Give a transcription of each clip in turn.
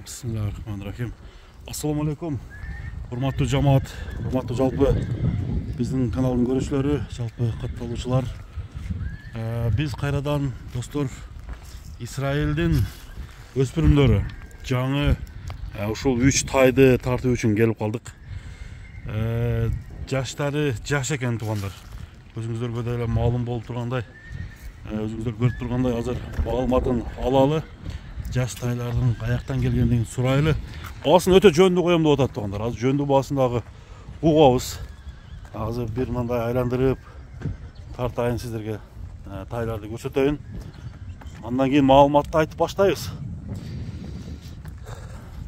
Bismillahirrahmanirrahim. Assalamu alaikum. Hurmatlı cemaat, hurmatlı жалпы bizning kanalın görüşleri, жалпы katılımcılar. Biz kayradan dostlar İsrail'den өспүрүмдөрү жаңы ушул 3 тайды тартуу үчүн келип калдык. Жаштары жаш экен туугандар. Өзүңүздөргө деле маалым болуп тургандай, өзүңүздөр көрүп тургандай азыр маалыматын алалы. Жаш тайлардын каяктан келгендигин сурайлы. Баасын өтө жөндүү коем деп атат туугандар. Азыр жөндүү баасындагы угабыз. Азыр бир мындай айландырып тартайын сиздерге, тайларды көрсөтөйүн. Андан кийин маалыматты айтып баштайбыз.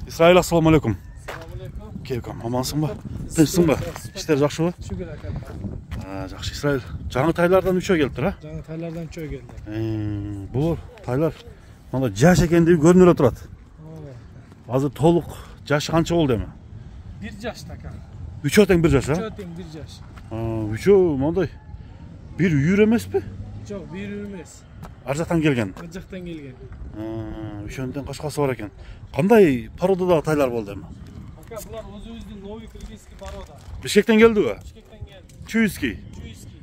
Исраил, ассаламу алейкум. Кепкам, амансыңбы? Тынчсыңбы? Иштер жакшыбы? Шүгүр ака. Жакшы. Исраил, жаңы тайлардан үчөө келиптир, а? Жаңы тайлардан үчөө келди. Бул тайлар мында жаш экендиги көрүнүп турат. Азыр толук жашы канча болду эми? 1 жашта ака. Үчөө тең 1 жаш, а? Үчөө тең 1 жаш. Үчөө мындай бир үйүр эмеспи? Жок, бир үйүр эмес. Ар жактан келген. Ар жактан келген. Үчөөнүн качкасы бар экен. Кандай породадагы тайлар болду эми? Ака, булар өзүбүздүн новый кыргызский порода. Бишкектен келдиби? Бишкектен келди. Чуйский. Чуйский.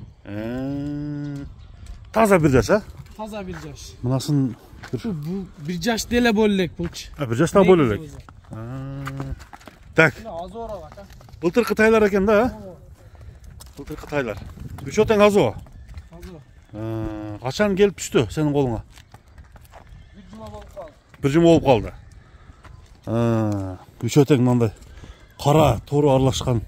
Таза 1 жаш, а? Таза 1 жаш. Мынасын Бул 1 жаш деле боло элек булчу. 1 жашта боло элек. Так. Азор ака. Былтыркы тайлар экен да, а? Былтыркы тайлар. Үчөө тең азоо. Азор. Качан келип түштү сенин колуңа? 1 жума болуп калды. 1 жума болуп калды. Үчөө тең мындай кара тору аралашкан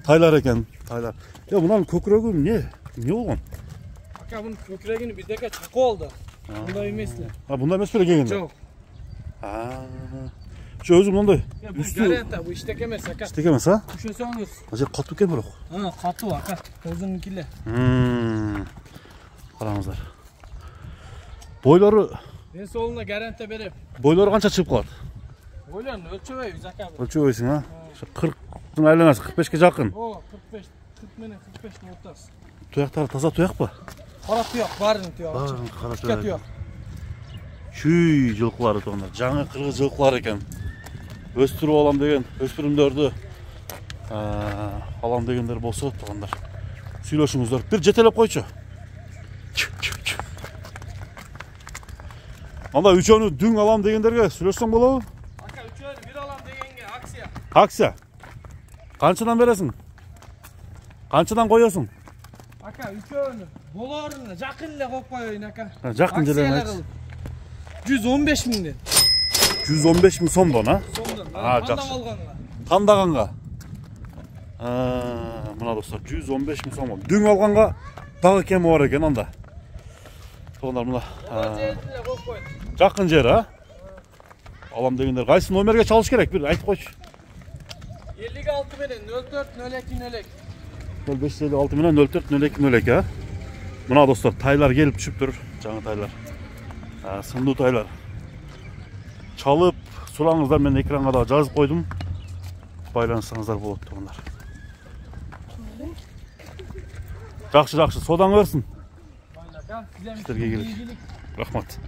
тайлар экен, тайлар. Мунун көкүрөгү эмне болгон? Ака, бунун көкүрөгүнү бирдеке чакып алды. Мындай эмес эле. Бундай эмес беле келгенде? Жок. Ошо өзү мындай. Бул гаранта, бул иштек эмес ака. Иштек эмес, а? Түшөсөңүз. Ажер катуу экен бирок. Катуу ака. Өзүнүнки эле. Караңыздар. Бойлору Мен солуна гаранта берем. Бойлору канча чыгып калат? Бойлорун өлчөбөйбүз ака. Өлчөбөйсүң, а? Ошо 40-тын айланасы 45ке жакын. 45, 40 менен 45 ортасы. Туяктары таза туякпы? Кара туяк, баарынын туягы. Баарынын кара туяк. Туяк. Чүй жылкылары туугандар, жаңы кыргыз жылкылар экен. Өстүрүп алам деген, өспүрүмдөрдү алам дегендер болсо туугандар. Сүйлөшүңүздөр. Бир жетелеп койчу. Анда үчөөнү дүң алам дегендерге сүйлөшсөң болобу? Ака, үчөөнү бир алам дегенге акция. Акция. Канчадан бересиң? Канчадан коесуң? Ака, үчөөнү болоруна жакын эле коюп коеюн ака. Жакын эле айт. 115 миңден. 115 миң сомдон, а? Сомдон. Жакшы. Алганга. Тандаганга. Мына достор, 115 миң сом. Дүң алганга дагы кеми бар экен анда. Туугандар, мына жакын жер, а? Алам дегендер кайсы номерге чалыш керек? Бир айтып койчу. 56 менен 04 02 02. 0556 менен 04 02 02, а? Мына достор, тайлар келип түшүптүр, жаңы тайлар. Сындуу тайлар. Чалып сураңыздар, мен экранга да жазып койдум. Байланышсаңыздар болот туугандар. Жакшы, содан көрсүн. Сиздерге келет. Рахмат.